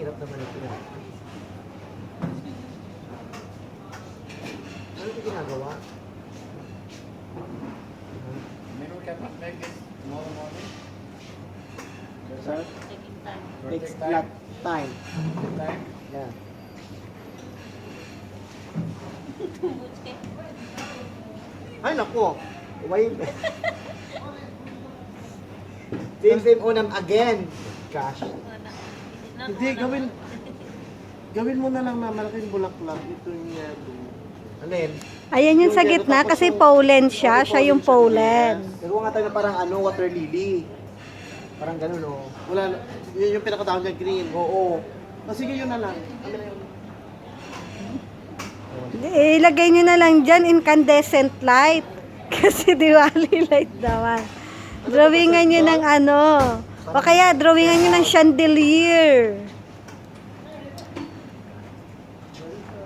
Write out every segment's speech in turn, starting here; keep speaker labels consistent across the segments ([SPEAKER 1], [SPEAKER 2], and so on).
[SPEAKER 1] hirap naman ito. Ano ito ginagawa?
[SPEAKER 2] Maybe we cannot make it tomorrow morning.
[SPEAKER 1] Sir?
[SPEAKER 3] Taking time.
[SPEAKER 1] Takes lot time.
[SPEAKER 2] Good time.
[SPEAKER 1] Yeah. Ay, naku. Why? Same unam again. Gosh.
[SPEAKER 4] Hindi, gawin mo na lang na malaking bulaklak. Ito yung yellow.
[SPEAKER 1] Alin?
[SPEAKER 3] Ayan yung sa gitna kasi pollen siya. Siya yung pollen.
[SPEAKER 1] Nagawa nga tayo na parang ano, water lily. Parang ganun, oh.
[SPEAKER 4] Wala, yun yung pinakatawag niya, green.
[SPEAKER 1] Oo.
[SPEAKER 4] O sige, yun na lang. Ano na yun?
[SPEAKER 3] Ilagay nyo na lang dyan incandescent light. Kasi Diwali light naman. Drawingan nyo ng ano. O kaya drawingan nyo ng chandelier.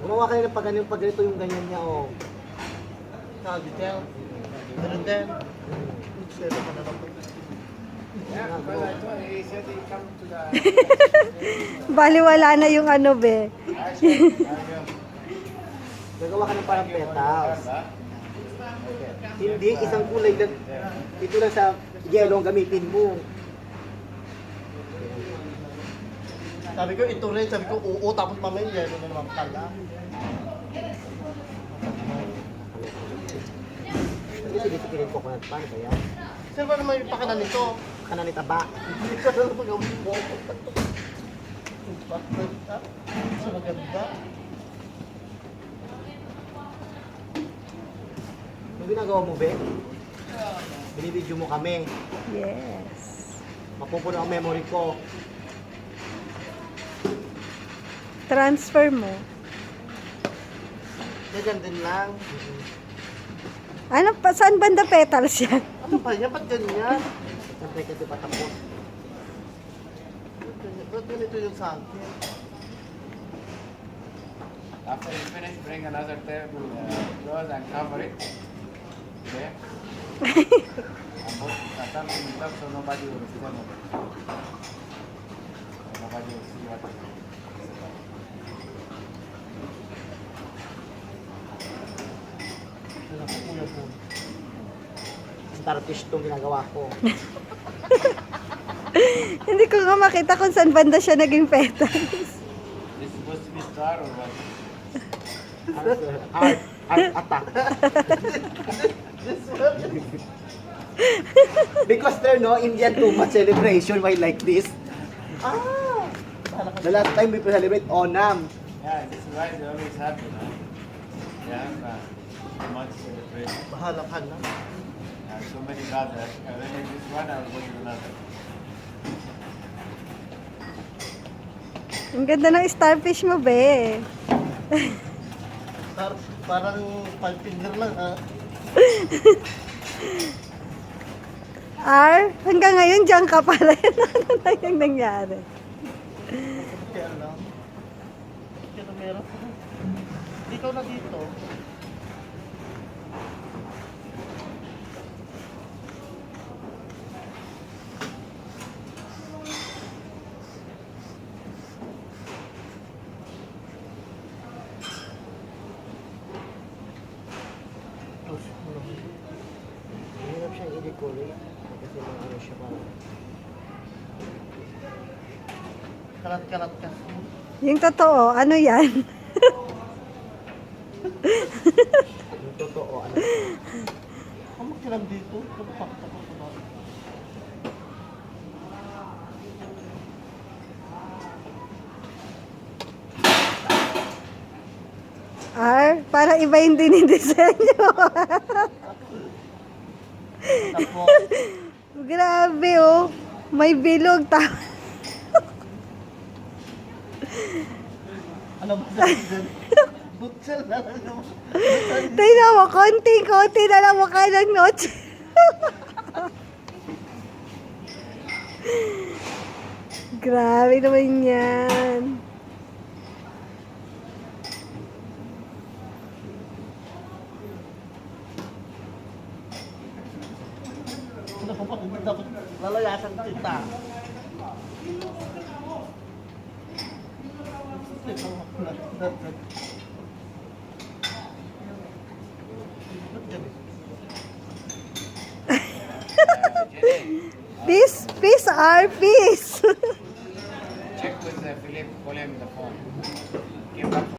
[SPEAKER 1] Gumawa kayo ng pag ganito yung ganyan niya, oh.
[SPEAKER 4] Detail. Pero then, sila ka na lang.
[SPEAKER 2] Yeah, because I thought he said he come to the.
[SPEAKER 3] Baliwala na yung ano be.
[SPEAKER 1] Gagawa ka ng parang petals. Hindi, isang kulay lang. Ito lang sa yellow ang gamitin mo.
[SPEAKER 4] Sabi ko, ito rin. Sabi ko, oo. Tapos mamaya, yellow na naman pala.
[SPEAKER 1] Hindi, sinisikirin ko kung paano ba yan?
[SPEAKER 4] Sino ba naman yung pakanan nito?
[SPEAKER 1] Kanan ni taba.
[SPEAKER 4] Hindi ka na mag-gawin mo. Basta, sa maganda.
[SPEAKER 1] Yung ginagawa mo, Be? Binibidyo mo kami.
[SPEAKER 3] Yes.
[SPEAKER 1] Mapupuno ang memory ko.
[SPEAKER 3] Transfer mo.
[SPEAKER 4] Ganyan din lang.
[SPEAKER 3] Ano pa? Saan banda petals yan?
[SPEAKER 4] Ano ba yan? Ba't ganyan?
[SPEAKER 1] Siyempre ka di pa tapos.
[SPEAKER 4] Ba't ganito yung sa akin?
[SPEAKER 2] After you finish, bring another table close and cover it. Okay? And put something on top so nobody will see them. Nobody will see what it is.
[SPEAKER 4] Ano ko kuya po?
[SPEAKER 1] Starfish itong ginagawa ko.
[SPEAKER 3] Hindi ko nga makita kung saan banda siya naging petals.
[SPEAKER 2] This is supposed to be star or what?
[SPEAKER 1] Art attack. Because there no Indian too much celebration, why like this?
[SPEAKER 4] Ah!
[SPEAKER 1] The last time we celebrate Onam.
[SPEAKER 2] Yeah, this is why they always happen. Huh? Yeah, too much celebration.
[SPEAKER 4] Bahala ka na.
[SPEAKER 2] So many brothers. And then in this one, I will go to another.
[SPEAKER 3] Ang ganda ng starfish mo, be.
[SPEAKER 4] Parang 5 finger lang ha.
[SPEAKER 3] Hanggang ngayon diyan ka pala. Ano na yung nangyari?
[SPEAKER 4] Kaya lang. Kaya meron. Ikaw na dito.
[SPEAKER 1] Hirap siyang i-decorate. Kasi mga ano siya parang.
[SPEAKER 4] Kalat-kalat ka.
[SPEAKER 3] Yung totoo, ano yan?
[SPEAKER 1] Yung totoo, ano.
[SPEAKER 4] Ang magkilang dito. Kapakta ko sa mga.
[SPEAKER 3] Para iba yung dinidisenyo.
[SPEAKER 4] Tapos,
[SPEAKER 3] Grabe oh. May bilog.
[SPEAKER 4] ano ba dyan? Butsal na lang naman.
[SPEAKER 3] Tingnan mo, konti-konti na lang mukha ng noche. Grabe naman yan.
[SPEAKER 4] Ano pa ba? Dapat lalayasan kita.
[SPEAKER 2] Jenny,
[SPEAKER 3] Peace are peace.
[SPEAKER 2] check with Philip, call him the phone. Give that